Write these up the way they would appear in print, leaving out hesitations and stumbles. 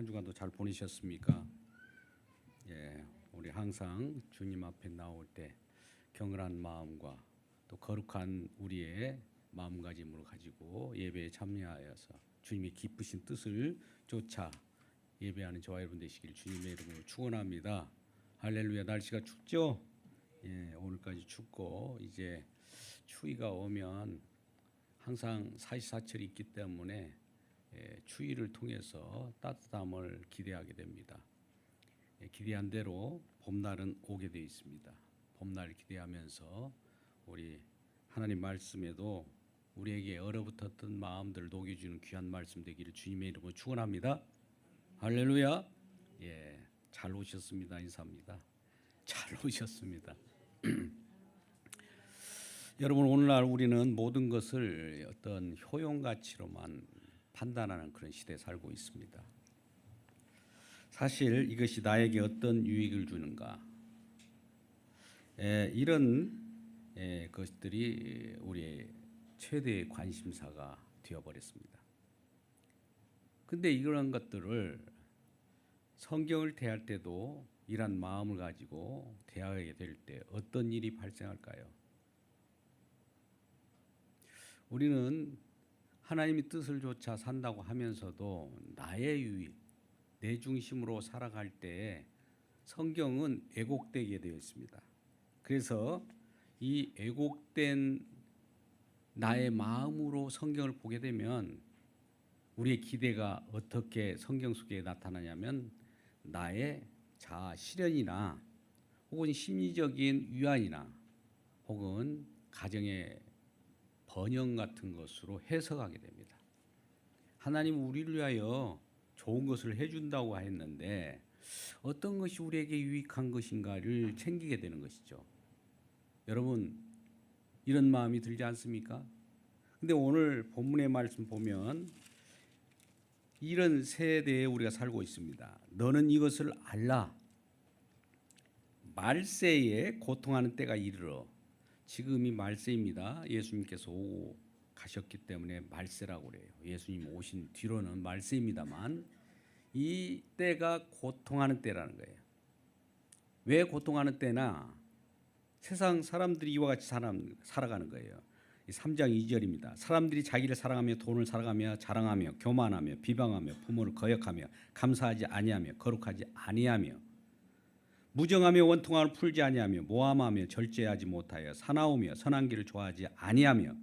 한 주간도 잘 보내셨습니까? 예, 우리 항상 주님 앞에 나올 때 경건한 마음과 또 거룩한 우리의 마음가짐을 가지고 예배에 참여하여서 주님의 기쁘신 뜻을 쫓아 예배하는 저와 여러분 되시길 주님의 이름으로 축원합니다. 할렐루야. 날씨가 춥죠? 예, 오늘까지 춥고 이제 추위가 오면 항상 사시사철이 있기 때문에 추위를 통해서 따뜻함을 기대하게 됩니다. 기대한 대로 봄날은 오게 되어 있습니다. 봄날 기대하면서 우리 하나님 말씀에도 우리에게 얼어붙었던 마음들을 녹여주는 귀한 말씀 되기를 주님의 이름으로 축원합니다. 할렐루야. 예, 잘 오셨습니다. 인사합니다. 잘 오셨습니다. 여러분, 오늘날 우리는 모든 것을 어떤 효용 가치로만 판단하는 그런 시대에 살고 있습니다. 사실 이것이 나에게 어떤 유익을 주는가, 이런 것들이 우리의 최대의 관심사가 되어버렸습니다. 근데 이런 것들을 성경을 대할 때도 이런 마음을 가지고 대하게 될 때 어떤 일이 발생할까요? 우리는 하나님의 뜻을 좇아 산다고 하면서도 나의 유익, 내 중심으로 살아갈 때 성경은 왜곡되게 되어 있습니다. 그래서 이 왜곡된 나의 마음으로 성경을 보게 되면 우리의 기대가 어떻게 성경 속에 나타나냐면 나의 자아 실현이나 혹은 심리적인 위안이나 혹은 가정의 번영 같은 것으로 해석하게 됩니다. 하나님은 우리를 위하여 좋은 것을 해준다고 했는데 어떤 것이 우리에게 유익한 것인가를 챙기게 되는 것이죠. 여러분, 이런 마음이 들지 않습니까? 근데 오늘 본문의 말씀 보면 이런 세대에 우리가 살고 있습니다. 너는 이것을 알라. 말세에 고통하는 때가 이르러. 지금이 말세입니다. 예수님께서 오고 가셨기 때문에 말세라고 그래요. 예수님 오신 뒤로는 말세입니다만 이 때가 고통하는 때라는 거예요. 왜 고통하는 때나 세상 사람들이 이와 같이 살아가는 거예요. 3장 2절입니다. 사람들이 자기를 사랑하며 돈을 사랑하며 자랑하며 교만하며 비방하며 부모를 거역하며 감사하지 아니하며 거룩하지 아니하며 무정하며 원통함을 풀지 아니하며 모함하며 절제하지 못하여 사나우며 선한 길을 좋아하지 아니하며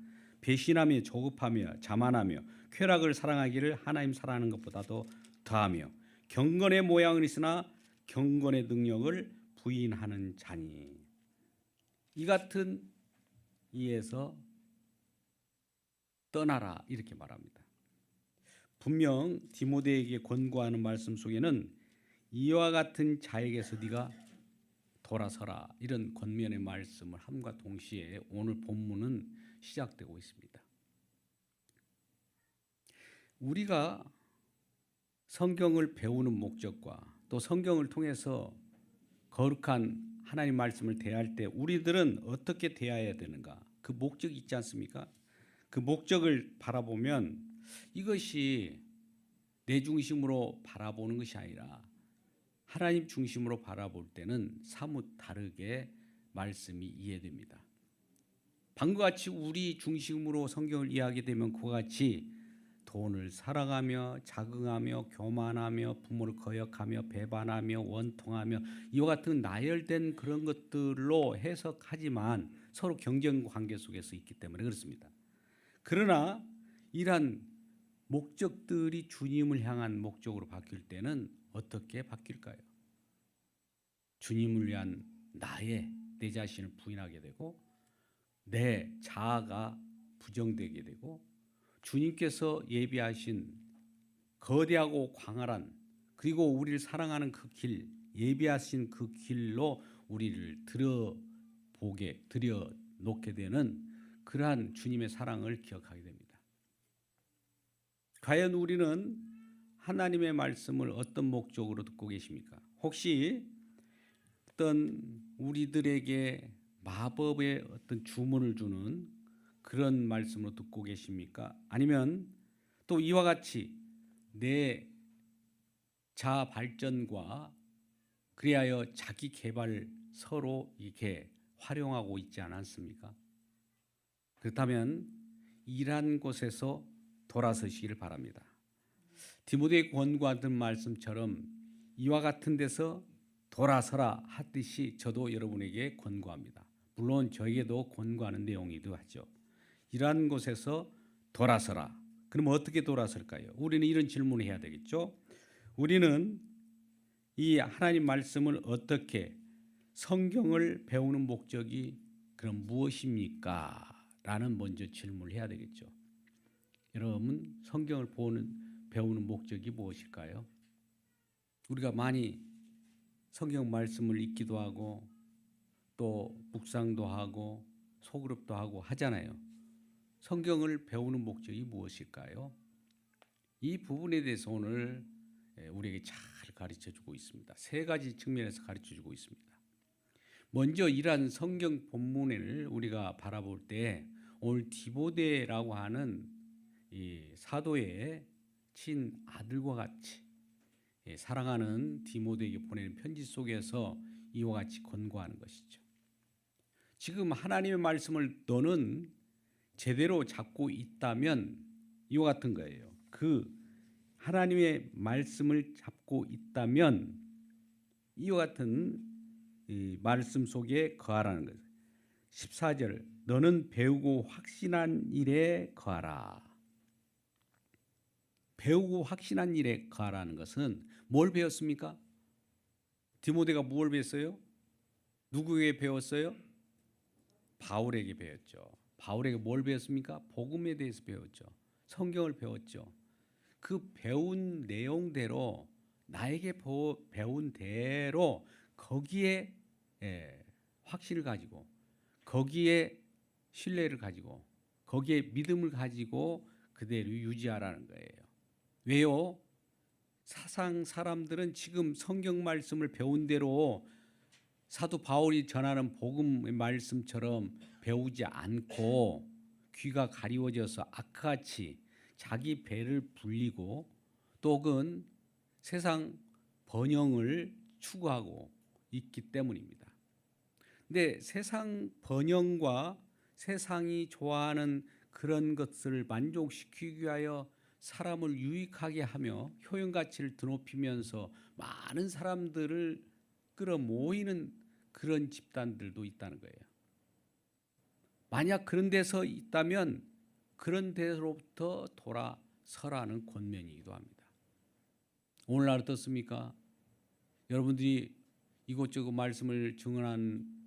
배신하며 조급하며 자만하며 쾌락을 사랑하기를 하나님 사랑하는 것보다도 더하며 경건의 모양은 있으나 경건의 능력을 부인하는 자니. 이 같은 이에서 떠나라 이렇게 말합니다. 분명 디모데에게 권고하는 말씀 속에는 이와 같은 자에게서 네가 돌아서라 이런 권면의 말씀을 함과 동시에 오늘 본문은 시작되고 있습니다. 우리가 성경을 배우는 목적과 또 성경을 통해서 거룩한 하나님 말씀을 대할 때 우리들은 어떻게 대해야 되는가? 그 목적이 있지 않습니까? 그 목적을 바라보면 이것이 내 중심으로 바라보는 것이 아니라 하나님 중심으로 바라볼 때는 사뭇 다르게 말씀이 이해됩니다. 방금 같이 우리 중심으로 성경을 이해하게 되면 그와 같이 돈을 사랑하며 자긍하며 교만하며 부모를 거역하며 배반하며 원통하며 이와 같은 나열된 그런 것들로 해석하지만 서로 경쟁 관계 속에서 있기 때문에 그렇습니다. 그러나 이러한 목적들이 주님을 향한 목적으로 바뀔 때는 어떻게 바뀔까요? 주님을 위한 내 자신을 부인하게 되고 내 자아가 부정되게 되고 주님께서 예비하신 거대하고 광활한 그리고 우리를 사랑하는 그 길, 예비하신 그 길로 우리를 들여놓게 되는 그러한 주님의 사랑을 기억하게 됩니다. 과연 우리는 하나님의 말씀을 어떤 목적으로 듣고 계십니까? 혹시 어떤 우리들에게 마법의 어떤 주문을 주는 그런 말씀으로 듣고 계십니까? 아니면 또 이와 같이 내 자아 발전과 그리하여 자기 개발 서로 이렇게 활용하고 있지 않았습니까? 그렇다면 일한 곳에서 돌아서시기를 바랍니다. 디모데에 권고하던 말씀처럼 이와 같은 데서 돌아서라 하듯이 저도 여러분에게 권고합니다. 물론 저에게도 권고하는 내용이기도 하죠. 일한 곳에서 돌아서라. 그럼 어떻게 돌아설까요? 우리는 이런 질문을 해야 되겠죠. 우리는 이 하나님 말씀을 어떻게 성경을 배우는 목적이 그럼 무엇입니까? 라는 먼저 질문을 해야 되겠죠. 여러분 성경을 배우는 목적이 무엇일까요? 우리가 많이 성경 말씀을 읽기도 하고 또 묵상도 하고 소그룹도 하고 하잖아요. 성경을 배우는 목적이 무엇일까요? 이 부분에 대해서 오늘 우리에게 잘 가르쳐주고 있습니다. 세 가지 측면에서 가르쳐주고 있습니다. 먼저 이러한 성경 본문을 우리가 바라볼 때 오늘 디모데라고 하는 이 사도의 친아들과 같이 사랑하는 디모데에게 보내는 편지 속에서 이와 같이 권고하는 것이죠. 지금 하나님의 말씀을 너는 제대로 잡고 있다면 이와 같은 거예요. 그 하나님의 말씀을 잡고 있다면 이와 같은 이 말씀 속에 거하라는 거예요. 14절 너는 배우고 확신한 일에 거하라. 배우고 확신한 일에 거하라는 것은 뭘 배웠습니까? 디모데가 뭘 배웠어요? 누구에게 배웠어요? 바울에게 배웠죠. 바울에게 뭘 배웠습니까? 복음에 대해서 배웠죠. 성경을 배웠죠. 그 배운 내용대로 나에게 배운 대로 거기에 확신을 가지고 거기에 신뢰를 가지고 거기에 믿음을 가지고 그대로 유지하라는 거예요. 왜요? 사상 사람들은 지금 성경 말씀을 배운 대로 사도 바울이 전하는 복음의 말씀처럼 배우지 않고 귀가 가리워져서 악같이 자기 배를 불리고 또는 세상 번영을 추구하고 있기 때문입니다. 근데 세상 번영과 세상이 좋아하는 그런 것을 만족시키기 위하여 사람을 유익하게 하며 효용 가치를 드높이면서 많은 사람들을 끌어모이는 그런 집단들도 있다는 거예요. 만약 그런 데서 있다면 그런 데로부터 돌아서라는 권면이기도 합니다. 오늘날 어떻습니까? 여러분들이 이곳저곳 말씀을 증언한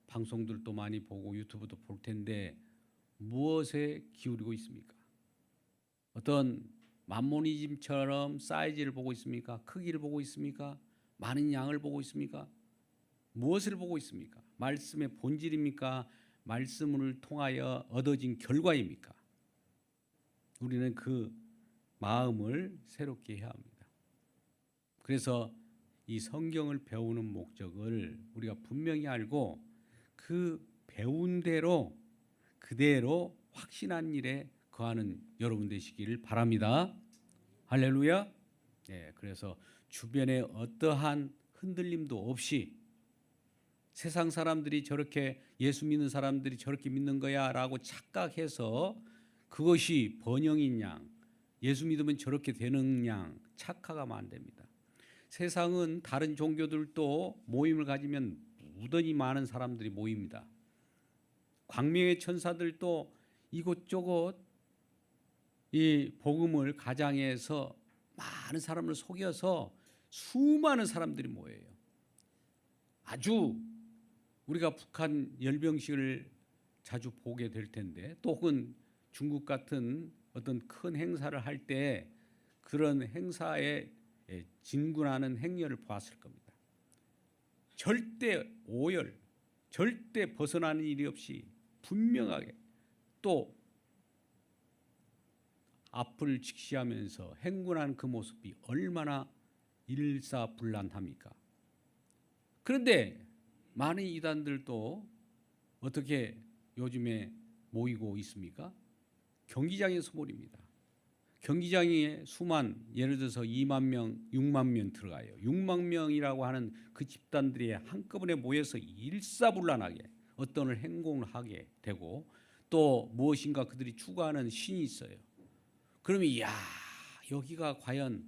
방송들도 많이 보고 유튜브도 볼 텐데 무엇에 기울이고 있습니까? 어떤 만모니즘처럼 사이즈를 보고 있습니까? 크기를 보고 있습니까? 많은 양을 보고 있습니까? 무엇을 보고 있습니까? 말씀의 본질입니까? 말씀을 통하여 얻어진 결과입니까? 우리는 그 마음을 새롭게 해야 합니다. 그래서 이 성경을 배우는 목적을 우리가 분명히 알고 그 배운 대로 그대로 확신한 일에 거하는 여러분 되시기를 바랍니다. 할렐루야. 그래서 주변에 어떠한 흔들림도 없이 세상 사람들이 저렇게 예수 믿는 사람들이 저렇게 믿는 거야라고 착각해서 그것이 번영인 양, 예수 믿으면 저렇게 되는 양 착각하면 안 됩니다. 세상은 다른 종교들도 모임을 가지면 무던히 많은 사람들이 모입니다. 광명의 천사들도 이곳저곳 이 복음을 가장해서 많은 사람을 속여서 수많은 사람들이 모여요. 아주 우리가 북한 열병식을 자주 보게 될 텐데 또 혹은 중국 같은 어떤 큰 행사를 할 때 그런 행사에 진군하는 행렬을 보았을 겁니다. 절대 오열, 절대 벗어나는 일이 없이 분명하게 또 앞을 직시하면서 행군하는 그 모습이 얼마나 일사불란합니까? 그런데 많은 이단들도 어떻게 요즘에 모이고 있습니까? 경기장에서 모입니다. 경기장에 수만, 예를 들어서 2만 명, 6만 명 들어가요. 6만 명이라고 하는 그 집단들이 한꺼번에 모여서 일사불란하게 어떤 행동을 하게 되고, 또 무엇인가 그들이 추구하는 신이 있어요. 그러면 야, 여기가 과연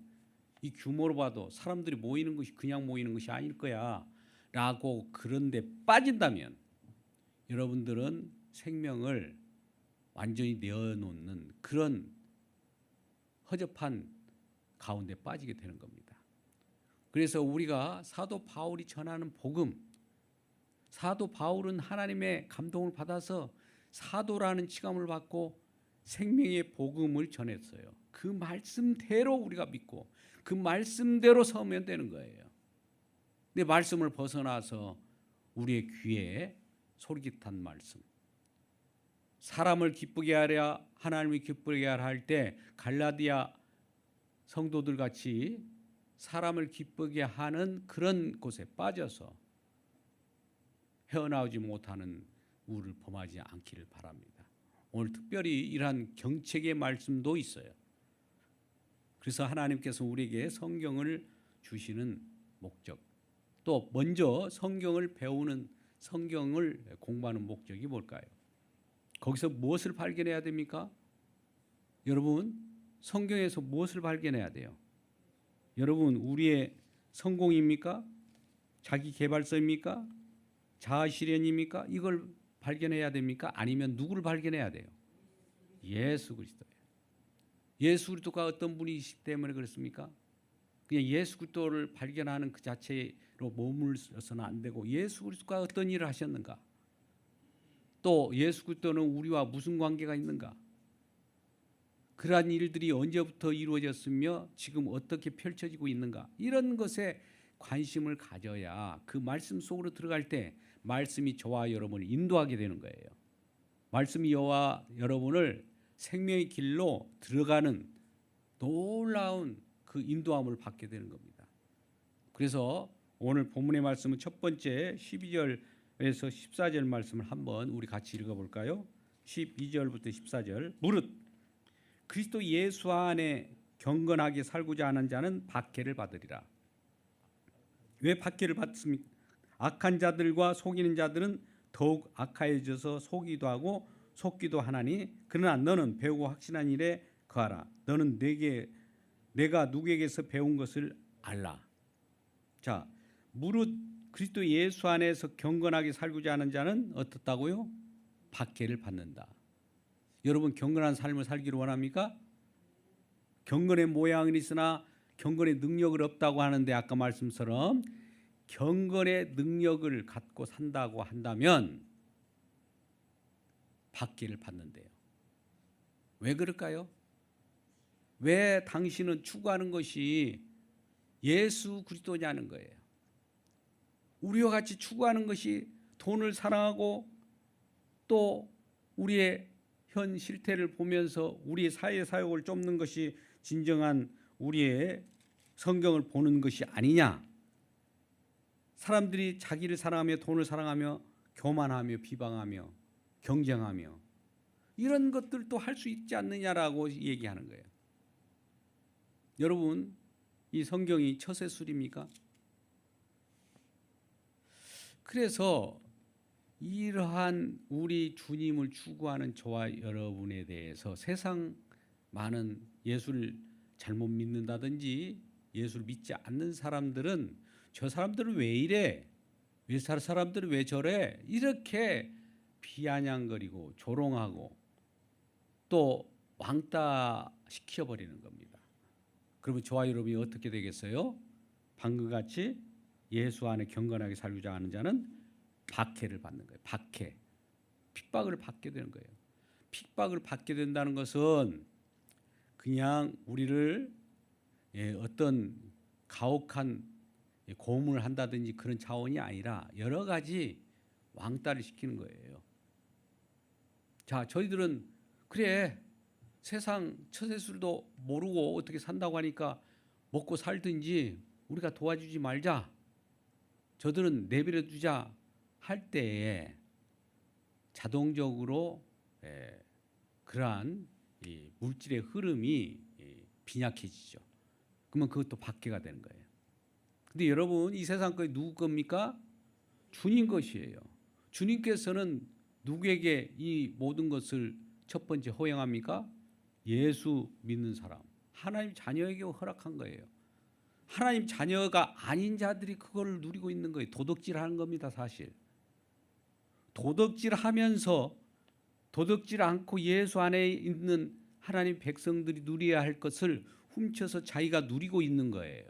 이 규모로 봐도 사람들이 모이는 것이 그냥 모이는 것이 아닐 거야 라고 그런데 빠진다면 여러분들은 생명을 완전히 내어놓는 그런 허접한 가운데 빠지게 되는 겁니다. 그래서 우리가 사도 바울이 전하는 복음, 사도 바울은 하나님의 감동을 받아서 사도라는 칭함을 받고 생명의 복음을 전했어요. 그 말씀대로 우리가 믿고 그 말씀대로 서면 되는 거예요. 근데 말씀을 벗어나서 우리의 귀에 솔깃한 말씀, 사람을 기쁘게 하랴 하나님을 기쁘게 하라 할 때 갈라디아 성도들 같이 사람을 기쁘게 하는 그런 곳에 빠져서 헤어나오지 못하는 우를 범하지 않기를 바랍니다. 오늘 특별히 이러한 경책의 말씀도 있어요. 그래서 하나님께서 우리에게 성경을 주시는 목적, 또 먼저 성경을 배우는, 성경을 공부하는 목적이 뭘까요? 거기서 무엇을 발견해야 됩니까? 여러분, 성경에서 무엇을 발견해야 돼요? 여러분, 우리의 성공입니까? 자기 개발서입니까? 자아 실현입니까? 이걸 발견해야 됩니까? 아니면 누구를 발견해야 돼요? 예수 그리스도예요. 예수 그리스도가 어떤 분이시기 때문에 그렇습니까? 그냥 예수 그리스도를 발견하는 그 자체로 머물러서는 안 되고 예수 그리스도가 어떤 일을 하셨는가? 또 예수 그리스도는 우리와 무슨 관계가 있는가? 그러한 일들이 언제부터 이루어졌으며 지금 어떻게 펼쳐지고 있는가? 이런 것에 관심을 가져야 그 말씀 속으로 들어갈 때 말씀이 저와 여러분을 인도하게 되는 거예요. 말씀이 저와 여러분을 생명의 길로 들어가는 놀라운 그 인도함을 받게 되는 겁니다. 그래서 오늘 본문의 말씀은 첫 번째 12절에서 14절 말씀을 한번 우리 같이 읽어볼까요? 12절부터 14절. 무릇 그리스도 예수 안에 경건하게 살고자 하는 자는 박해를 받으리라. 왜 박해를 받습니까? 악한 자들과 속이는 자들은 더욱 악하여져서 속이기도 하고 속기도 하나니, 그러나 너는 배우고 확신한 일에 거하라. 너는 내가 누구에게서 배운 것을 알라. 자, 무릇 그리스도 예수 안에서 경건하게 살고자 하는 자는 어떻다고요? 박해를 받는다. 여러분, 경건한 삶을 살기를 원합니까? 경건의 모양은 있으나 경건의 능력을 없다고 하는데, 아까 말씀처럼 경건의 능력을 갖고 산다고 한다면 박해를 받는데요. 왜 그럴까요? 왜 당신은 추구하는 것이 예수 그리스도냐는 거예요. 우리와 같이 추구하는 것이 돈을 사랑하고 또 우리의 현 실태를 보면서 우리의 사회 사역을 쫓는 것이 진정한 우리의 성경을 보는 것이 아니냐. 사람들이 자기를 사랑하며 돈을 사랑하며 교만하며 비방하며 경쟁하며 이런 것들도 할 수 있지 않느냐라고 얘기하는 거예요. 여러분, 이 성경이 처세술입니까? 그래서 이러한 우리 주님을 추구하는 저와 여러분에 대해서 세상 많은 예수를 잘못 믿는다든지 예수를 믿지 않는 사람들은 저 사람들은 왜 이래? 왜 사람들은 왜 저래? 이렇게 비아냥거리고 조롱하고 또 왕따 시켜버리는 겁니다. 그러면 저와 여러분이 어떻게 되겠어요? 방금 같이 예수 안에 경건하게 살고자 하는 자는 박해를 받는 거예요. 박해, 핍박을 받게 되는 거예요. 핍박을 받게 된다는 것은 그냥 우리를 어떤 가혹한 고문을 한다든지 그런 차원이 아니라 여러 가지 왕따를 시키는 거예요. 자, 저희들은 그래, 세상 처세술도 모르고 어떻게 산다고 하니까 먹고 살든지 우리가 도와주지 말자, 저들은 내버려 두자 할 때에 자동적으로 그러한 이 물질의 흐름이 빈약해지죠. 그러면 그것도 박해가 되는 거예요. 근데 여러분, 이 세상 것이 누구 겁니까? 주님 것이에요. 주님께서는 누구에게 이 모든 것을 첫 번째 허용합니까? 예수 믿는 사람, 하나님 자녀에게 허락한 거예요. 하나님 자녀가 아닌 자들이 그걸 누리고 있는 거예요. 도덕질하는 겁니다, 사실. 도덕질하면서 도덕질 않고 예수 안에 있는 하나님 백성들이 누려야 할 것을 훔쳐서 자기가 누리고 있는 거예요.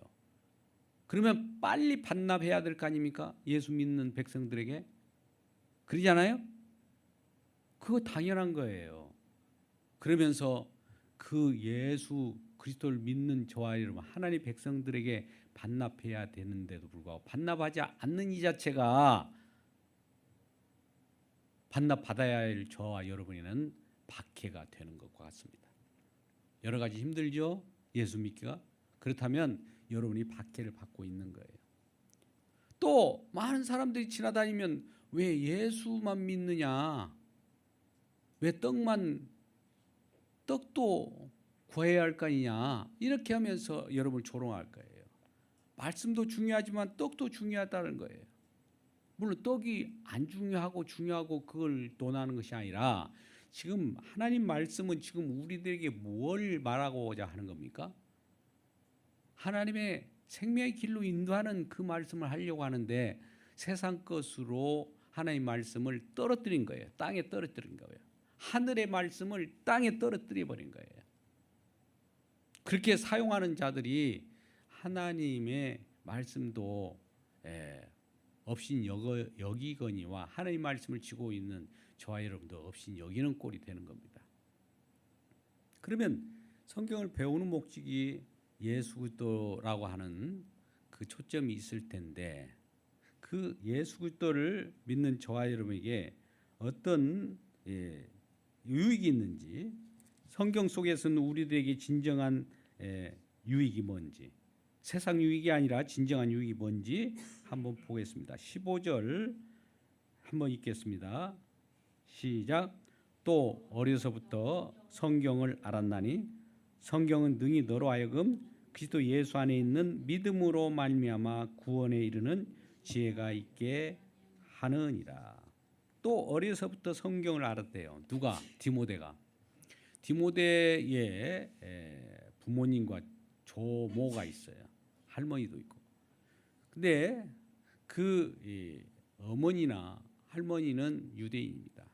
그러면 빨리 반납해야 될 거 아닙니까? 예수 믿는 백성들에게. 그러잖아요? 그거 당연한 거예요. 그러면서 그 예수 그리스도를 믿는 저와 여러분, 하나님 백성들에게 반납해야 되는데도 불구하고 반납하지 않는 이 자체가 반납받아야 할 저와 여러분에는 박해가 되는 것과 같습니다. 여러 가지 힘들죠? 예수 믿기가. 그렇다면 여러분이 박해를 받고 있는 거예요. 또 많은 사람들이 지나다니면 왜 예수만 믿느냐? 왜 떡도 구해야 할 거 아니냐? 이렇게 하면서 여러분을 조롱할 거예요. 말씀도 중요하지만 떡도 중요하다는 거예요. 물론 떡이 안 중요하고 그걸 논하는 것이 아니라 지금 하나님 말씀은 지금 우리들에게 뭘 말하고자 하는 겁니까? 하나님의 생명의 길로 인도하는 그 말씀을 하려고 하는데 세상 것으로 하나님 말씀을 떨어뜨린 거예요. 땅에 떨어뜨린 거예요. 하늘의 말씀을 땅에 떨어뜨려 버린 거예요. 그렇게 사용하는 자들이 하나님의 말씀도 없인 여기거니와 하나님의 말씀을 지고 있는 저와 여러분도 없인 여기는 꼴이 되는 겁니다. 그러면 성경을 배우는 목적이 예수 그리스도라고 하는 그 초점이 있을 텐데 그 예수 그리스도를 믿는 저와 여러분에게 어떤 유익이 있는지, 성경 속에서는 우리들에게 진정한 유익이 뭔지, 세상 유익이 아니라 진정한 유익이 뭔지 한번 보겠습니다. 15절 한번 읽겠습니다. 시작. 또 어려서부터 성경을 알았나니 성경은 능히 너로 하여금 그리스도 예수 안에 있는 믿음으로 말미암아 구원에 이르는 지혜가 있게 하느니라. 또 어려서부터 성경을 알았대요. 누가? 디모데가. 디모데의 부모님과 조모가 있어요. 할머니도 있고. 근데 그 어머니나 할머니는 유대인입니다.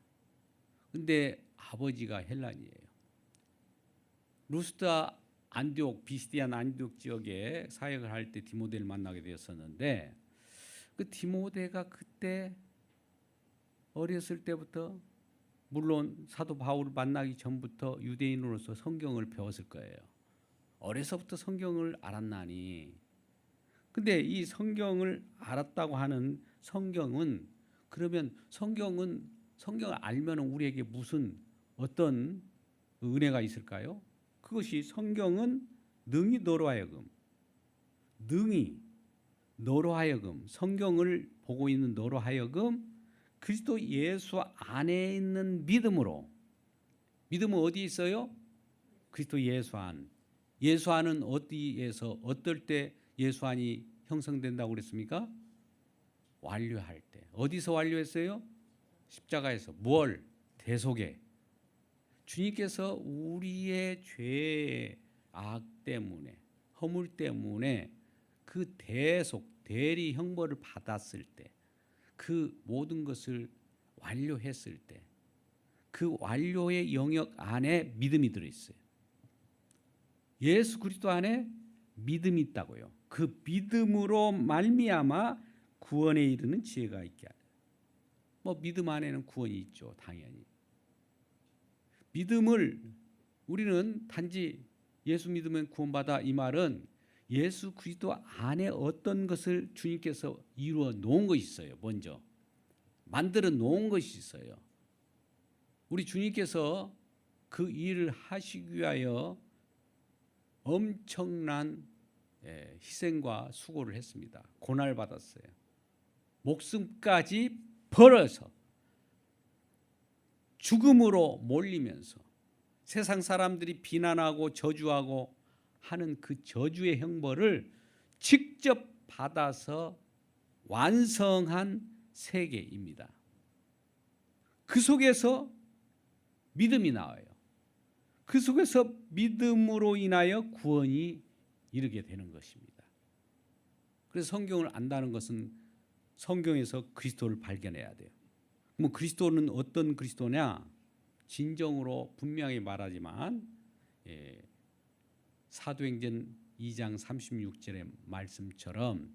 근데 아버지가 헬란이에요. 루스드라 안디옥, 비스디안 안디옥 지역에 사역을 할 때 디모데를 만나게 되었었는데 그 디모데가 그때 어렸을 때부터 물론 사도 바울을 만나기 전부터 유대인으로서 성경을 배웠을 거예요. 어려서부터 성경을 알았나니. 근데 이 성경을 알았다고 하는 성경은 그러면 성경을 알면 우리에게 무슨 어떤 은혜가 있을까요? 그것이 성경은 능히 너로 하여금 성경을 보고 있는 너로 하여금 그리스도 예수 안에 있는 믿음은 어디 있어요? 그리스도 예수 안. 예수 안은 어디에서 어떨 때 예수 안이 형성된다고 그랬습니까? 완료할 때. 어디서 완료했어요? 십자가에서. 뭘? 대속에. 주님께서 우리의 죄의 악 때문에, 허물 때문에 그 대리 형벌을 받았을 때, 그 모든 것을 완료했을 때, 그 완료의 영역 안에 믿음이 들어있어요. 예수 그리스도 안에 믿음이 있다고요. 그 믿음으로 말미암아 구원에 이르는 지혜가 있게 하라. 뭐 믿음 안에는 구원이 있죠, 당연히. 믿음을 우리는 단지 예수 믿으면 구원받아 이 말은 예수 그리스도 안에 어떤 것을 주님께서 이루어 놓은 것이 있어요. 먼저 만들어 놓은 것이 있어요. 우리 주님께서 그 일을 하시기 위하여 엄청난 희생과 수고를 했습니다. 고난을 받았어요. 목숨까지 벌어서 죽음으로 몰리면서 세상 사람들이 비난하고 저주하고 하는 그 저주의 형벌을 직접 받아서 완성한 세계입니다. 그 속에서 믿음이 나와요. 그 속에서 믿음으로 인하여 구원이 이르게 되는 것입니다. 그래서 성경을 안다는 것은 성경에서 그리스도를 발견해야 돼요. 그럼 그리스도는 어떤 그리스도냐? 진정으로 분명히 말하지만 사도행전 2장 36절의 말씀처럼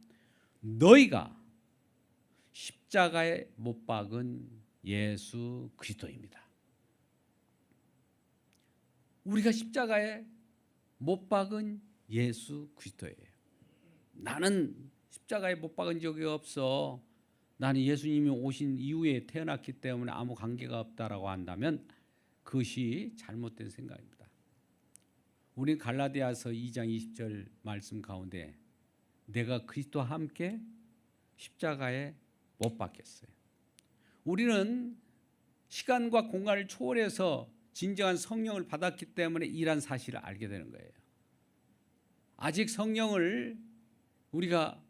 너희가 십자가에 못 박은 예수 그리스도입니다. 우리가 십자가에 못 박은 예수 그리스도예요. 나는 십자가에 못 박은 적이 없어. 나는 예수님이 오신 이후에 태어났기 때문에 아무 관계가 없다라고 한다면 그것이 잘못된 생각입니다. 우리는 갈라디아서 2장 20절 말씀 가운데 내가 그리스도와 함께 십자가에 못 박혔어요. 우리는 시간과 공간을 초월해서 진정한 성령을 받았기 때문에 이란 사실을 알게 되는 거예요. 아직 성령을 우리가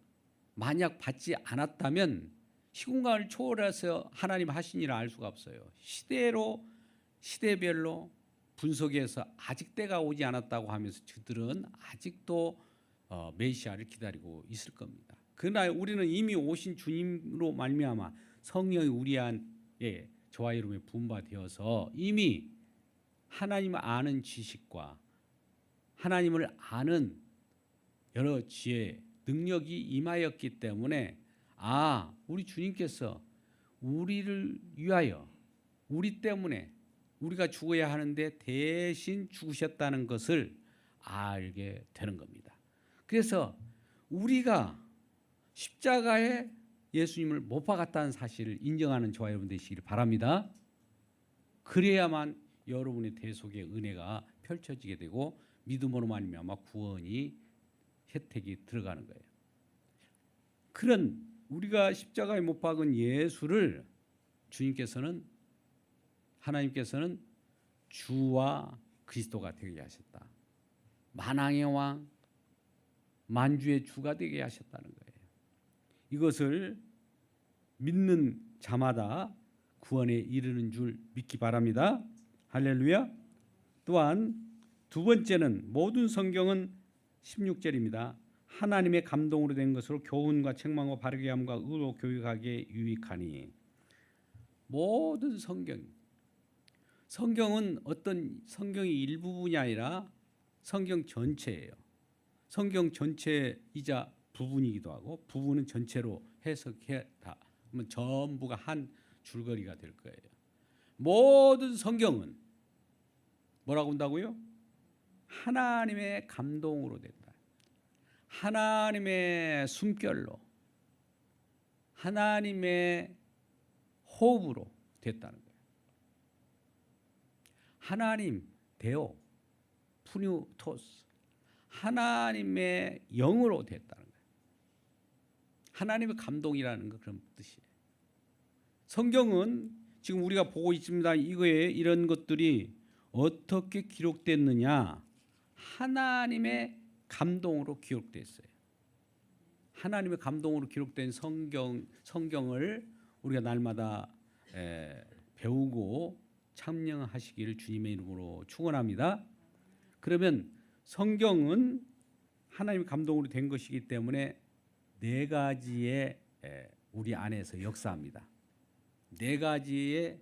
만약 받지 않았다면 시공간을 초월해서 하나님 하신 일을 알 수가 없어요. 시대별로 분석해서 아직 때가 오지 않았다고 하면서 저들은 아직도 메시아를 기다리고 있을 겁니다. 그러나 우리는 이미 오신 주님으로 말미암아 성령이 우리 안에 저와 여러분의 부음받아서 이미 하나님을 아는 지식과 하나님을 아는 여러 지혜, 능력이 임하였기 때문에 우리 주님께서 우리를 위하여 우리 때문에 우리가 죽어야 하는데 대신 죽으셨다는 것을 알게 되는 겁니다. 그래서 우리가 십자가에 예수님을 못 박았다는 사실을 인정하는 저와 여러분 되시기를 바랍니다. 그래야만 여러분의 대 속에 은혜가 펼쳐지게 되고 믿음으로 말미암아 구원이 혜택이 들어가는 거예요. 그런 우리가 십자가에 못 박은 예수를 하나님께서는 주와 그리스도가 되게 하셨다. 만왕의 왕, 만주의 주가 되게 하셨다는 거예요. 이것을 믿는 자마다 구원에 이르는 줄 믿기 바랍니다. 할렐루야. 또한 두 번째는 모든 성경은 16절입니다. 하나님의 감동으로 된 것으로 교훈과 책망과 바르게 함과 의로 교육하기에 유익하니. 모든 성경은 어떤 성경의 일부분이 아니라 성경 전체예요. 성경 전체이자 부분이기도 하고 부분은 전체로 해석했다. 그러면 전부가 한 줄거리가 될 거예요. 모든 성경은 뭐라고 한다고요? 하나님의 감동으로 된다. 하나님의 숨결로, 하나님의 호흡으로 됐다는 거예요. 하나님, 데오, 푸뉴토스, 하나님의 영으로 됐다는 거예요. 하나님의 감동이라는 거 그런 뜻이에요. 성경은 지금 우리가 보고 있습니다. 이거에 이런 것들이 어떻게 기록됐느냐? 하나님의 감동으로 기록됐어요. 하나님의 감동으로 기록된 성경을 우리가 날마다 배우고 참여하시기를 주님의 이름으로 축원합니다. 그러면 성경은 하나님의 감동으로 된 것이기 때문에 네 가지의 우리 안에서 역사합니다. 네 가지의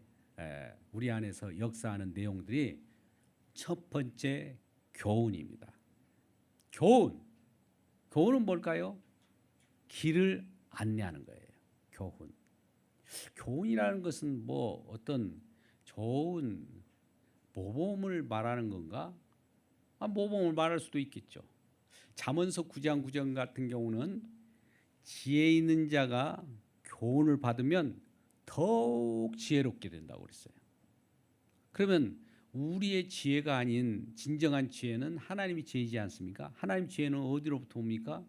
우리 안에서 역사하는 내용들이 첫 번째 교훈입니다. 교훈은 뭘까요? 길을 안내하는 거예요. 교훈이라는 것은 뭐 어떤 좋은 모범을 말하는 건가? 모범을 말할 수도 있겠죠. 잠언서 9장 9절 같은 경우는 지혜 있는 자가 교훈을 받으면 더욱 지혜롭게 된다고 그랬어요. 그러면 우리의 지혜가 아닌 진정한 지혜는 하나님의 지혜이지 않습니까? 하나님 지혜는 어디로부터 옵니까?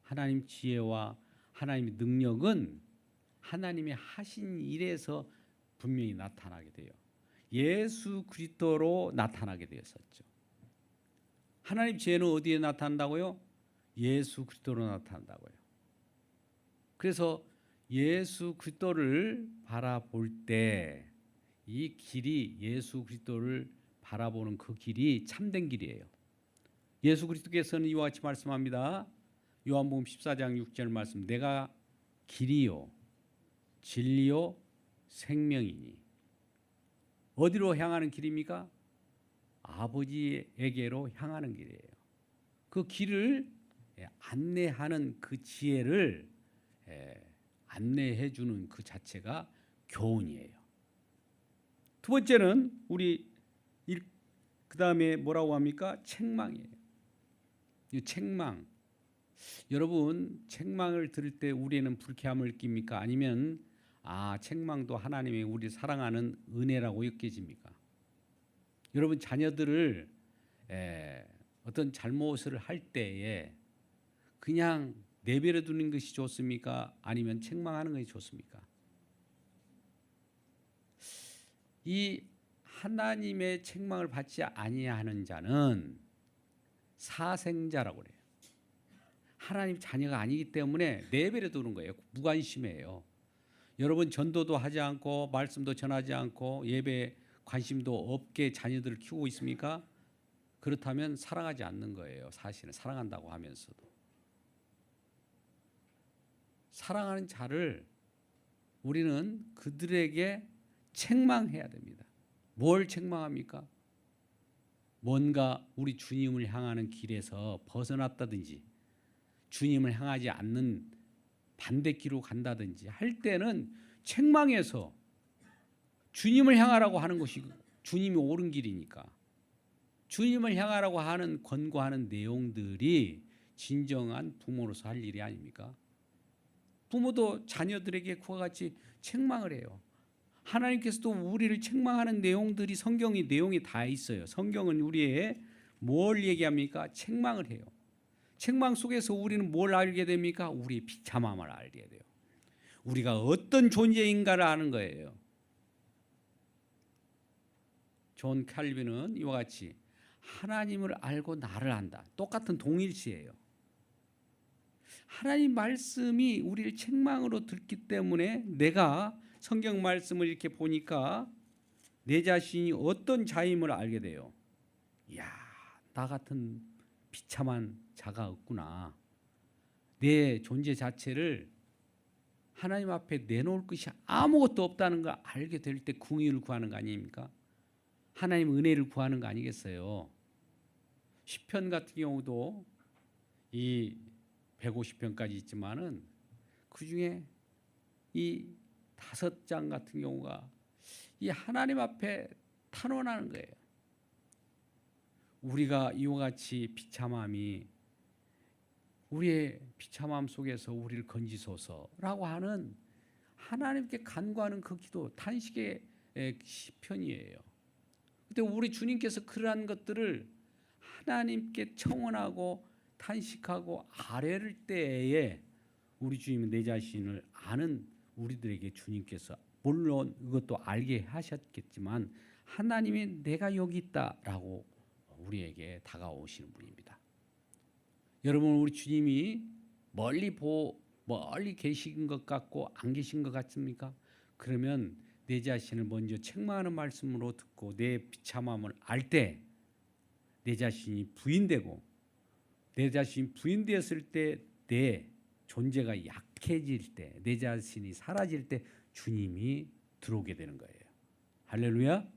하나님 지혜와 하나님의 능력은 하나님의 하신 일에서 분명히 나타나게 돼요. 예수 그리스도로 나타나게 되었었죠. 하나님 지혜는 어디에 나타난다고요? 예수 그리스도로 나타난다고요. 그래서 예수 그리스도를 바라볼 때 이 길이 예수 그리스도를 바라보는 그 길이 참된 길이에요. 예수 그리스도께서는 이와 같이 말씀합니다. 요한복음 14장 6절 말씀, 내가 길이요 진리요 생명이니. 어디로 향하는 길입니까? 아버지에게로 향하는 길이에요. 그 길을 안내하는 그 지혜를 안내해 주는 그 자체가 교훈이에요. 두 번째는 우리 그 다음에 뭐라고 합니까? 책망이에요. 이 책망. 여러분 책망을 들을 때 우리는 불쾌함을 느낍니까? 아니면 책망도 하나님의 우리 사랑하는 은혜라고 여겨집니까? 여러분 자녀들을 어떤 잘못을 할 때에 그냥 내버려 두는 것이 좋습니까? 아니면 책망하는 것이 좋습니까? 이 하나님의 책망을 받지 아니하는 자는 사생자라고 그래요. 하나님 자녀가 아니기 때문에 내버려 두는 거예요. 무관심해요. 여러분 전도도 하지 않고 말씀도 전하지 않고 예배 관심도 없게 자녀들을 키우고 있습니까? 그렇다면 사랑하지 않는 거예요. 사실은 사랑한다고 하면서도. 사랑하는 자를 우리는 그들에게 책망해야 됩니다. 뭘 책망합니까? 뭔가 우리 주님을 향하는 길에서 벗어났다든지 주님을 향하지 않는 반대길로 간다든지 할 때는 책망해서 주님을 향하라고 하는 것이 주님이 옳은 길이니까 주님을 향하라고 하는 권고하는 내용들이 진정한 부모로서 할 일이 아닙니까? 부모도 자녀들에게 그와 같이 책망을 해요. 하나님께서도 우리를 책망하는 내용들이 성경의 내용이 다 있어요. 성경은 우리의 뭘 얘기합니까? 책망을 해요. 책망 속에서 우리는 뭘 알게 됩니까? 우리의 비참함을 알게 돼요. 우리가 어떤 존재인가를 아는 거예요. 존 칼빈은 이와 같이 하나님을 알고 나를 안다. 똑같은 동일시예요. 하나님 말씀이 우리를 책망으로 듣기 때문에 내가 성경 말씀을 이렇게 보니까 내 자신이 어떤 자임을 알게 돼요. 이야, 나 같은 비참한 자가 없구나. 내 존재 자체를 하나님 앞에 내놓을 것이 아무것도 없다는 걸 알게 될 때 궁의를 구하는 거 아닙니까? 하나님 은혜를 구하는 거 아니겠어요? 시편 같은 경우도 이 150편까지 있지만은 그 중에 이 5장 같은 경우가 이 하나님 앞에 탄원하는 거예요. 우리가 이와 같이 비참함이 우리의 비참함 속에서 우리를 건지소서라고 하는 하나님께 간구하는 그 기도, 탄식의 시편이에요. 근데 우리 주님께서 그러한 것들을 하나님께 청원하고 탄식하고 아뢰를 때에 우리 주님은 내 자신을 아는 우리들에게 주님께서 물론 이것도 알게 하셨겠지만 하나님이 내가 여기 있다라고 우리에게 다가오시는 분입니다. 여러분 우리 주님이 멀리 계신 것 같고 안 계신 것 같습니까? 그러면 내 자신을 먼저 책망하는 말씀으로 듣고 내 비참함을 알 때 내 자신이 부인되고 내 자신이 부인되었을 때 내 존재가 약해질 때 내 자신이 사라질 때 주님이 들어오게 되는 거예요. 할렐루야.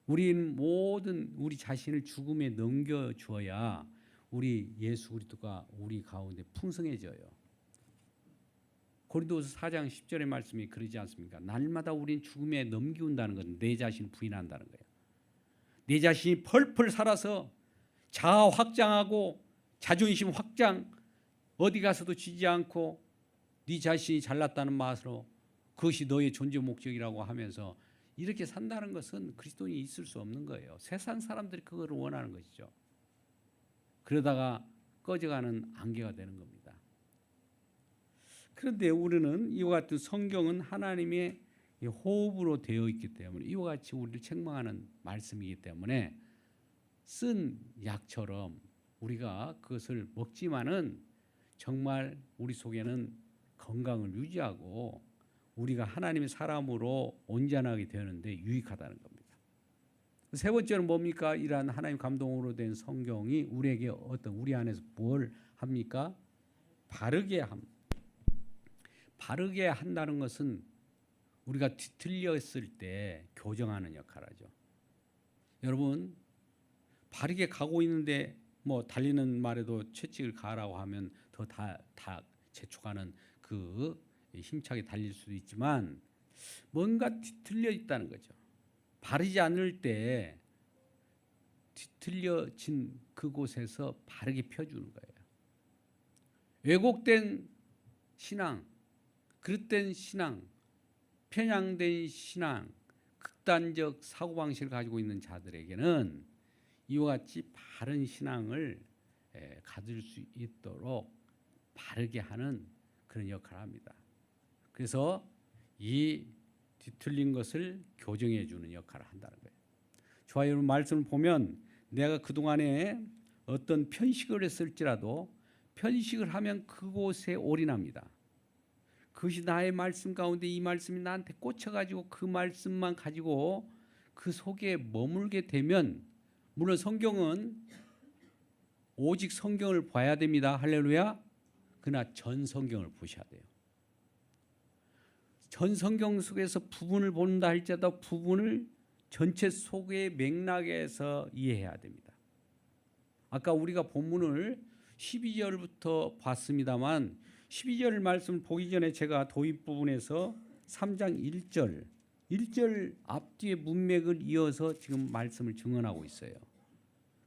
우리는 모든 우리 자신을 죽음에 넘겨주어야 우리 예수 그리스도가 우리 가운데 풍성해져요. 고린도서 4장 10절의 말씀이 그러지 않습니까? 날마다 우리는 죽음에 넘기운다는 건 내 자신을 부인한다는 거예요. 내 자신이 펄펄 살아서 자아 확장하고 자존심 확장, 어디 가서도 지지 않고 네 자신이 잘났다는 맛으로 그것이 너의 존재 목적이라고 하면서 이렇게 산다는 것은 그리스도인이 있을 수 없는 거예요. 세상 사람들이 그걸 원하는 것이죠. 그러다가 꺼져가는 안개가 되는 겁니다. 그런데 우리는 이와 같은 성경은 하나님의 호흡으로 되어 있기 때문에 이와 같이 우리를 책망하는 말씀이기 때문에 쓴 약처럼 우리가 그것을 먹지만은 정말 우리 속에는 건강을 유지하고 우리가 하나님의 사람으로 온전하게 되는데 유익하다는 겁니다. 세 번째는 뭡니까? 이러한 하나님 감동으로 된 성경이 우리에게 우리 안에서 뭘 합니까? 바르게 한다는 것은 우리가 뒤틀렸을 때 교정하는 역할을 하죠. 여러분, 바르게 가고 있는데 뭐 달리는 말에도 채찍을 가라고 하면 더 다 재촉하는 그 힘차게 달릴 수도 있지만 뭔가 뒤틀려 있다는 거죠. 바르지 않을 때 뒤틀려진 그곳에서 바르게 펴주는 거예요. 왜곡된 신앙, 그릇된 신앙, 편향된 신앙, 극단적 사고방식을 가지고 있는 자들에게는 이와 같이 바른 신앙을 가질 수 있도록 바르게 하는 그런 역할을 합니다. 그래서 이 뒤틀린 것을 교정해 주는 역할을 한다는 거예요. 좋아요. 여러분, 말씀을 보면 내가 그동안에 어떤 편식을 했을지라도 편식을 하면 그곳에 올인합니다. 그것이 나의 말씀 가운데 이 말씀이 나한테 꽂혀가지고 그 말씀만 가지고 그 속에 머물게 되면, 물론 성경은 오직 성경을 봐야 됩니다. 할렐루야. 그러나 전 성경을 보셔야 돼요. 전 성경 속에서 부분을 본다 할지라도 부분을 전체 속의 맥락에서 이해해야 됩니다. 아까 우리가 본문을 12절부터 봤습니다만 12절 말씀 보기 전에 제가 도입 부분에서 3장 1절 앞뒤의 문맥을 이어서 지금 말씀을 증언하고 있어요.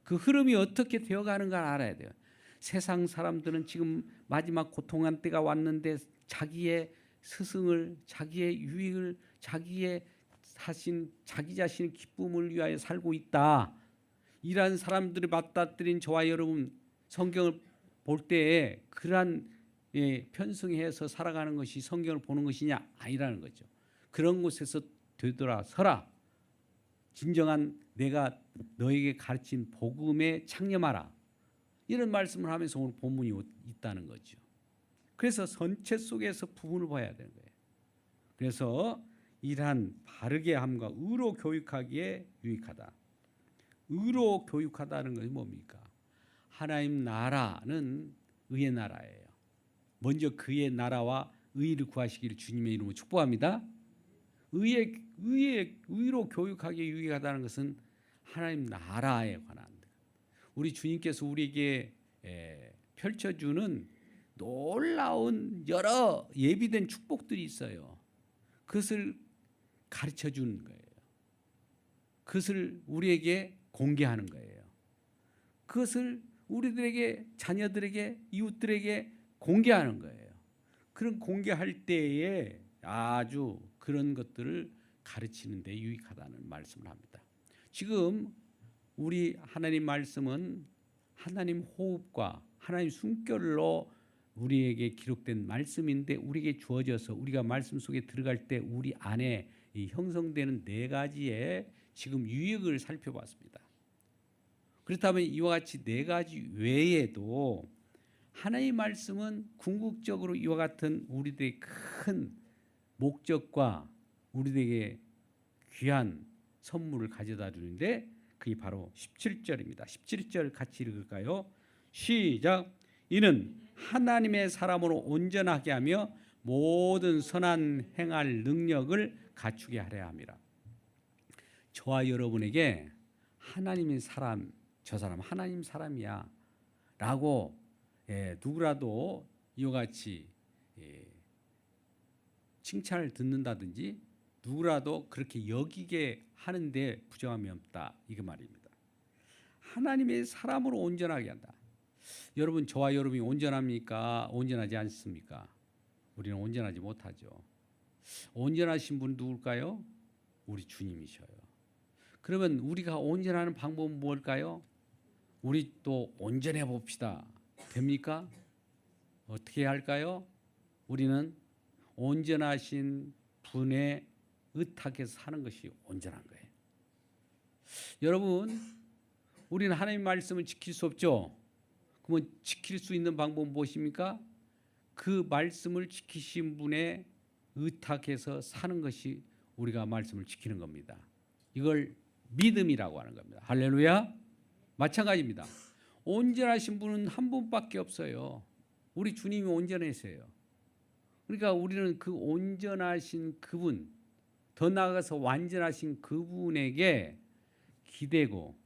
그 흐름이 어떻게 되어가는가 알아야 돼요. 세상 사람들은 지금 마지막 고통한 때가 왔는데 자기의 스승을, 자기의 유익을, 자기의 자기 자신의 기쁨을 위하여 살고 있다. 이러한 사람들이 맞닥뜨린 저와 여러분, 성경을 볼 때에 그러한 편승해서 살아가는 것이 성경을 보는 것이냐? 아니라는 거죠. 그런 곳에서 되돌아서라. 진정한 내가 너에게 가르친 복음에 창념하라. 이런 말씀을 하면서 오늘 본문이 있다는 거죠. 그래서 전체 속에서 부분을 봐야 되는 거예요. 그래서 이러한 바르게 함과 의로 교육하기에 유익하다. 의로 교육하다는 것이 뭡니까? 하나님 나라는 의의 나라예요. 먼저 그의 나라와 의를 구하시기를 주님의 이름으로 축복합니다. 의로 교육하기에 유익하다는 것은 하나님 나라에 관한, 우리 주님께서 우리에게 펼쳐주는 놀라운 여러 예비된 축복들이 있어요. 그것을 가르쳐 주는 거예요. 그것을 우리에게 공개하는 거예요. 그것을 우리들에게, 자녀들에게, 이웃들에게 공개하는 거예요. 그런 공개할 때에 아주 그런 것들을 가르치는 데 유익하다는 말씀을 합니다. 지금 우리 하나님 말씀은 하나님 호흡과 하나님 숨결로 우리에게 기록된 말씀인데, 우리에게 주어져서 우리가 말씀 속에 들어갈 때 우리 안에 형성되는 네 가지의 지금 유익을 살펴봤습니다. 그렇다면 이와 같이 네 가지 외에도 하나님의 말씀은 궁극적으로 이와 같은 우리들의 큰 목적과 우리들에게 귀한 선물을 가져다 주는데, 그게 바로 17절입니다. 17절 같이 읽을까요? 시작. 이는 하나님의 사람으로 온전하게 하며 모든 선한 행할 능력을 갖추게 하려 함이라. 저와 여러분에게 하나님의 사람, 저 사람 하나님 사람이야 라고 누구라도 이와 같이 칭찬을 듣는다든지 누구라도 그렇게 여기게 하는데 부정함이 없다, 이거 말입니다. 하나님의 사람으로 온전하게 한다. 여러분, 저와 여러분이 온전합니까? 온전하지 않습니까? 우리는 온전하지 못하죠. 온전하신 분은 누굴까요? 우리 주님이셔요. 그러면 우리가 온전하는 방법은 뭘까요? 우리 또 온전해 봅시다. 됩니까? 어떻게 할까요? 우리는 온전하신 분의 의탁에서 사는 것이 온전한 거예요. 여러분, 우리는 하나님 말씀을 지킬 수 없죠. 그러면 지킬 수 있는 방법은 무엇입니까? 그 말씀을 지키신 분의 의탁해서 사는 것이 우리가 말씀을 지키는 겁니다. 이걸 믿음이라고 하는 겁니다. 할렐루야. 마찬가지입니다. 온전하신 분은 한 분밖에 없어요. 우리 주님이 온전하세요. 그러니까 우리는 그 온전하신 그분, 더 나아가서 완전하신 그분에게 기대고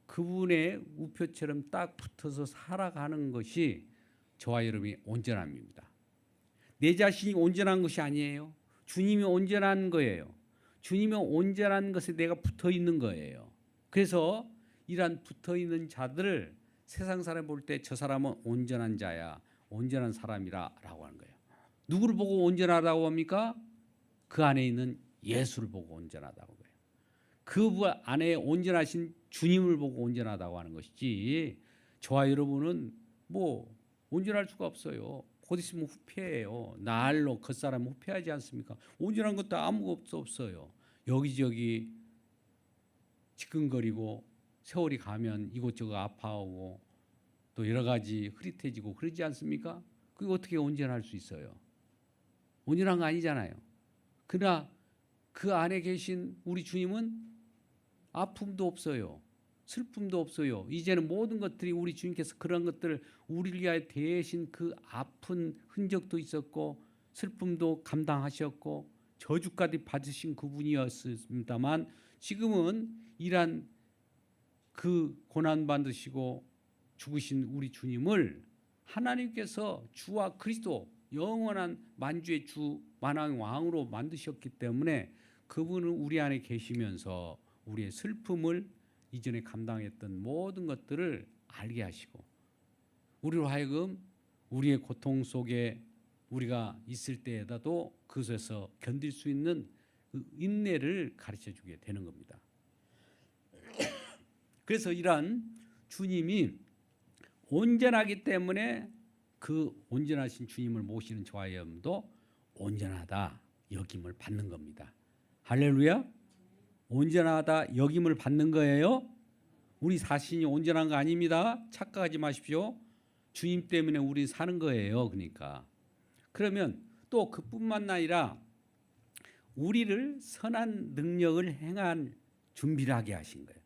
그분의 우표처럼 딱 붙어서 살아가는 것이 저와 여러분이 온전함입니다. 내 자신이 온전한 것이 아니에요. 주님이 온전한 거예요. 주님이 온전한 것에 내가 붙어 있는 거예요. 그래서 이러한 붙어 있는 자들을 세상 사람 볼 때 저 사람은 온전한 자야, 온전한 사람이라라고 하는 거예요. 누구를 보고 온전하다고 합니까? 그 안에 있는 예수를 보고 온전하다고 해요. 그 안에 온전하신 주님을 보고 온전하다고 하는 것이지 저와 여러분은 뭐 온전할 수가 없어요. 곧 있으면 후패예요. 날로 겉사람 후패하지 않습니까? 온전한 것도 아무것도 없어요. 여기저기 지끈거리고 세월이 가면 이곳저곳 아파하고 또 여러 가지 흐릿해지고 그러지 않습니까? 그게 어떻게 온전할 수 있어요? 온전한 거 아니잖아요. 그러나 그 안에 계신 우리 주님은 아픔도 없어요. 슬픔도 없어요. 이제는 모든 것들이 우리 주님께서 그런 것들을 우리를 위하여 대신 그 아픈 흔적도 있었고 슬픔도 감당하셨고 저주까지 받으신 그분이었습니다만 지금은 이러한 그 고난 받으시고 죽으신 우리 주님을 하나님께서 주와 그리스도 영원한 만주의 주 만왕의 왕으로 만드셨기 때문에 그분은 우리 안에 계시면서 우리의 슬픔을 이전에 감당했던 모든 것들을 알게 하시고 우리로 하여금 우리의 고통 속에 우리가 있을 때에다도 그것에서 견딜 수 있는 그 인내를 가르쳐주게 되는 겁니다. 그래서 이러한 주님이 온전하기 때문에 그 온전하신 주님을 모시는 저와 여러분도 온전하다 여김을 받는 겁니다. 할렐루야. 온전하다 여김을 받는 거예요. 우리 자신이 온전한 거 아닙니다. 착각하지 마십시오. 주님 때문에 우리 사는 거예요. 그러니까 그러면 또 그뿐만 아니라 우리를 선한 능력을 행한 준비를 하게 하신 거예요.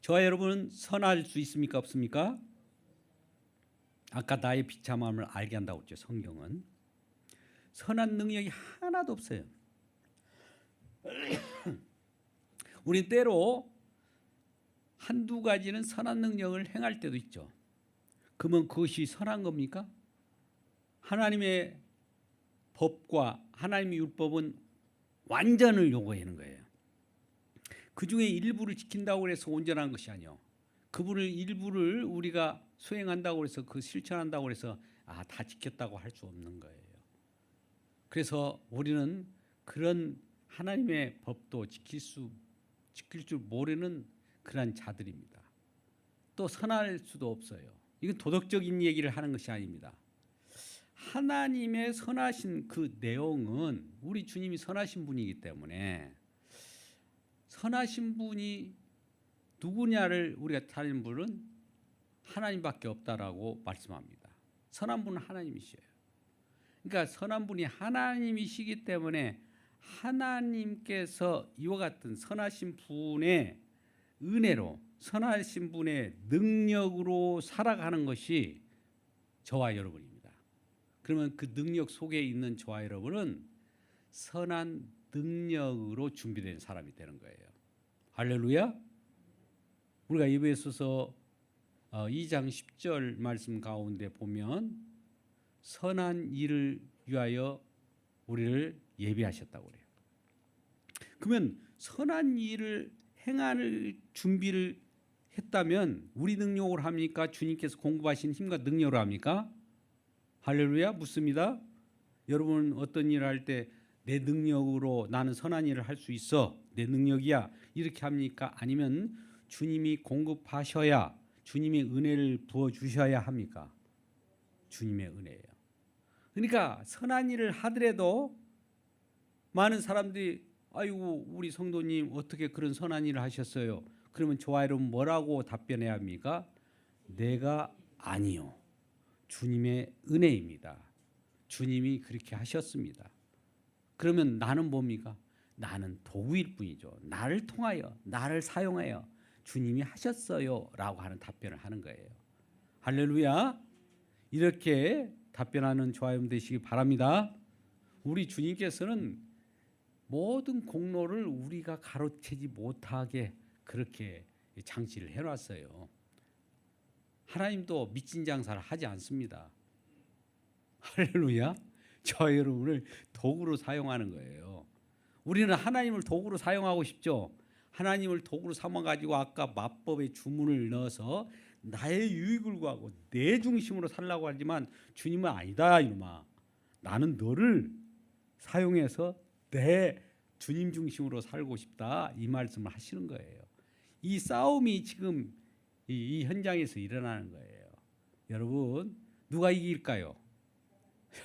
저와 여러분은 선할 수 있습니까? 없습니까? 아까 나의 비참함을 알게 한다고 했죠. 성경은 선한 능력이 하나도 없어요. 우리 때로 한두 가지는 선한 능력을 행할 때도 있죠. 그러면 그것이 선한 겁니까? 하나님의 법과 하나님의 율법은 완전을 요구하는 거예요. 그 중에 일부를 지킨다고 해서 온전한 것이 아니요. 그분을 일부를 우리가 수행한다고 해서 그 실천한다고 해서 다 지켰다고 할 수 없는 거예요. 그래서 우리는 그런 하나님의 법도 지킬 줄 모르는 그런 자들입니다. 또 선할 수도 없어요. 이건 도덕적인 얘기를 하는 것이 아닙니다. 하나님의 선하신 그 내용은 우리 주님이 선하신 분이기 때문에 선하신 분이 누구냐를 우리가 다른 분은 하나님밖에 없다라고 말씀합니다. 선한 분은 하나님이셔요. 그러니까 선한 분이 하나님이시기 때문에 하나님께서 이와 같은 선하신 분의 은혜로 선하신 분의 능력으로 살아가는 것이 저와 여러분입니다. 그러면 그 능력 속에 있는 저와 여러분은 선한 능력으로 준비된 사람이 되는 거예요. 할렐루야. 우리가 에베소서 2장 10절 말씀 가운데 보면 선한 일을 위하여 우리를 예비하셨다고 그래요. 그러면 선한 일을 행할 준비를 했다면 우리 능력으로 합니까? 주님께서 공급하신 힘과 능력으로 합니까? 할렐루야. 묻습니다. 여러분은 어떤 일을 할 때 내 능력으로 나는 선한 일을 할 수 있어, 내 능력이야, 이렇게 합니까? 아니면 주님이 공급하셔야, 주님의 은혜를 부어주셔야 합니까? 주님의 은혜예요. 그러니까 선한 일을 하더라도 많은 사람들이 아이고 우리 성도님 어떻게 그런 선한 일을 하셨어요? 그러면 저와 여러분 뭐라고 답변해야 합니까? 내가 아니요. 주님의 은혜입니다. 주님이 그렇게 하셨습니다. 그러면 나는 뭡니까? 나는 도구일 뿐이죠. 나를 통하여 나를 사용하여 주님이 하셨어요 라고 하는 답변을 하는 거예요. 할렐루야. 이렇게 답변하는 저와 여러분 되시기 바랍니다. 우리 주님께서는 모든 공로를 우리가 가로채지 못하게 그렇게 장치를 해놨어요. 하나님도 미친 장사를 하지 않습니다. 할렐루야. 저 여러분을 도구로 사용하는 거예요. 우리는 하나님을 도구로 사용하고 싶죠. 하나님을 도구로 삼아가지고 아까 마법의 주문을 넣어서 나의 유익을 구하고 내 중심으로 살라고 하지만 주님은 아니다 이놈아. 나는 너를 사용해서 내 주님 중심으로 살고 싶다 이 말씀을 하시는 거예요. 이 싸움이 지금 이 현장에서 일어나는 거예요. 여러분 누가 이길까요?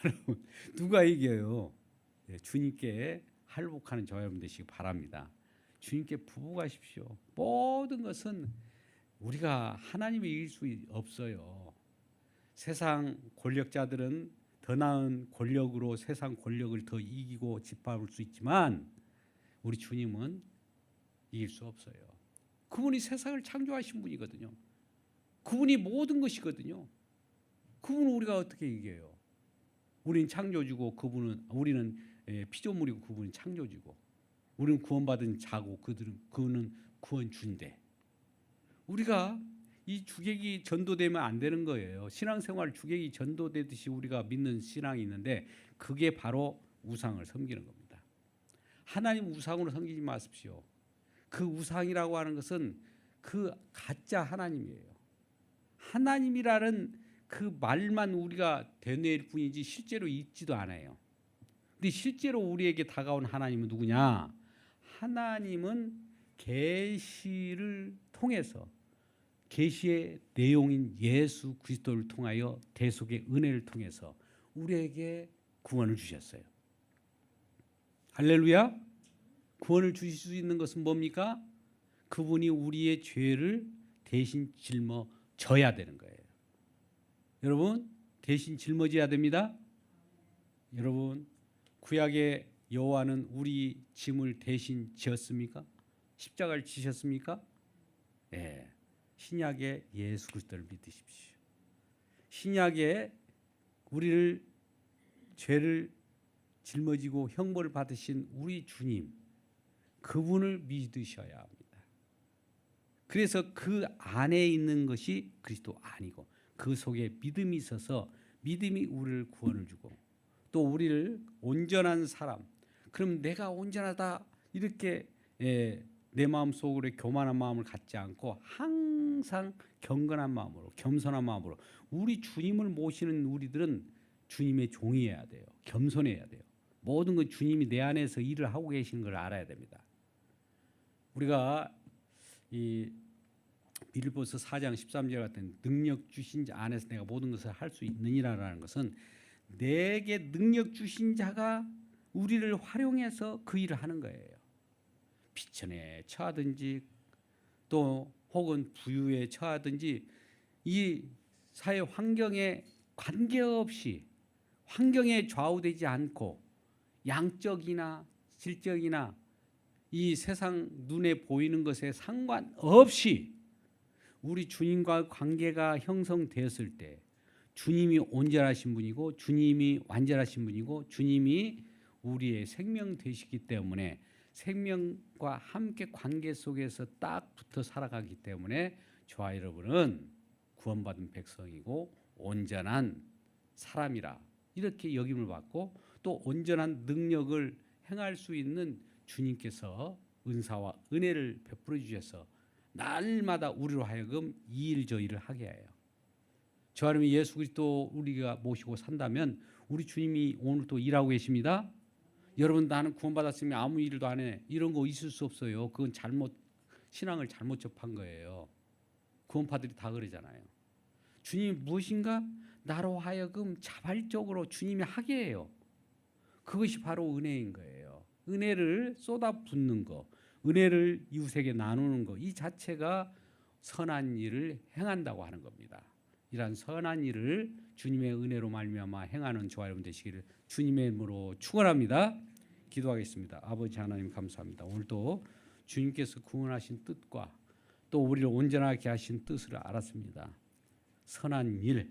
여러분 누가 이겨요? 주님께 할복하는 저 여러분 되시기 바랍니다. 주님께 부복하십시오. 모든 것은 우리가 하나님을 이길 수 없어요. 세상 권력자들은 더 나은 권력으로 세상 권력을 더 이기고 짓밟을 수 있지만 우리 주님은 이길 수 없어요. 그분이 세상을 창조하신 분이거든요. 그분이 모든 것이거든요. 그분은 우리가 어떻게 이겨요? 우리는 창조주고 우리는 피조물이고 그분은 창조주고 우리는 구원받은 자고 그는 구원주인데 우리가 이 주객이 전도되면 안 되는 거예요. 신앙생활 주객이 전도되듯이 우리가 믿는 신앙이 있는데 그게 바로 우상을 섬기는 겁니다. 하나님 우상으로 섬기지 마십시오. 그 우상이라고 하는 것은 그 가짜 하나님이에요. 하나님이라는 그 말만 우리가 되뇌일 뿐이지 실제로 있지도 않아요. 근데 실제로 우리에게 다가온 하나님은 누구냐? 하나님은 계시를 통해서 계시의 내용인 예수 그리스도를 통하여 대속의 은혜를 통해서 우리에게 구원을 주셨어요. 할렐루야. 구원을 주실 수 있는 것은 뭡니까? 그분이 우리의 죄를 대신 짊어져야 되는 거예요. 여러분 대신 짊어져야 됩니다. 여러분 구약의 여호와는 우리 짐을 대신 지었습니까? 십자가를 지셨습니까? 네. 신약의 예수 그리스도를 믿으십시오. 신약에 우리를 죄를 짊어지고 형벌을 받으신 우리 주님 그분을 믿으셔야 합니다. 그래서 그 안에 있는 것이 그리스도 아니고 그 속에 믿음이 있어서 믿음이 우리를 구원을 주고 또 우리를 온전한 사람 그럼 내가 온전하다 이렇게 내 마음속으로 교만한 마음을 갖지 않고 항상 경건한 마음으로 겸손한 마음으로 우리 주님을 모시는 우리들은 주님의 종이어야 돼요. 겸손해야 돼요. 모든 건 주님이 내 안에서 일을 하고 계시는 걸 알아야 됩니다. 우리가 이 빌립보서 4장 13절 같은 능력 주신 자 안에서 내가 모든 것을 할 수 있느니라라는 것은 내게 능력 주신 자가 우리를 활용해서 그 일을 하는 거예요. 비천에 처하든지 또 혹은 부유에 처하든지 이 사회 환경에 관계없이 환경에 좌우되지 않고 양적이나 질적이나 이 세상 눈에 보이는 것에 상관없이 우리 주님과 관계가 형성되었을 때 주님이 온전하신 분이고 주님이 완전하신 분이고 주님이 우리의 생명 되시기 때문에 생명과 함께 관계 속에서 딱 붙어 살아가기 때문에 저와 여러분은 구원받은 백성이고 온전한 사람이라 이렇게 여김을 받고 또 온전한 능력을 행할 수 있는 주님께서 은사와 은혜를 베풀어 주셔서 날마다 우리로 하여금 이 일 저 일을 하게 해요. 저 하나님이 예수 그리스도 우리가 모시고 산다면 우리 주님이 오늘 또 일하고 계십니다. 여러분 나는 구원받았으면 아무 일도 안 해. 이런 거 있을 수 없어요. 그건 신앙을 잘못 접한 거예요. 구원파들이 다 그러잖아요. 주님이 무엇인가 나로 하여금 자발적으로 주님이 하게 해요. 그것이 바로 은혜인 거예요. 은혜를 쏟아붓는 거, 은혜를 이웃에게 나누는 거, 이 자체가 선한 일을 행한다고 하는 겁니다. 이러한 선한 일을 주님의 은혜로 말미암아 행하는 저와 여러분 되시기를 주님의 이름으로 축원합니다. 기도하겠습니다. 아버지 하나님 감사합니다. 오늘도 주님께서 구원하신 뜻과 또 우리를 온전하게 하신 뜻을 알았습니다. 선한 일,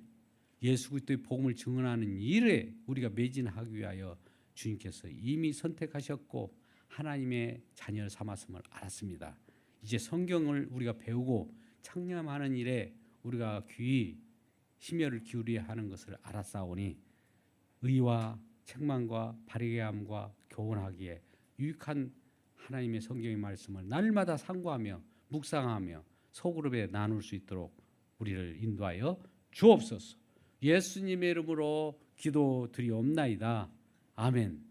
예수 그리스도의 복음을 증언하는 일에 우리가 매진하기 위하여 주님께서 이미 선택하셨고 하나님의 자녀를 삼았음을 알았습니다. 이제 성경을 우리가 배우고 창념하는 일에 우리가 귀 심혈을 기울여야 하는 것을 알았사오니 의와 책망과 바르게 함과 교훈하기에 유익한 하나님의 성경의 말씀을 날마다 상고하며 묵상하며 소그룹에 나눌 수 있도록 우리를 인도하여 주옵소서. 예수님의 이름으로 기도드리옵나이다. 아멘.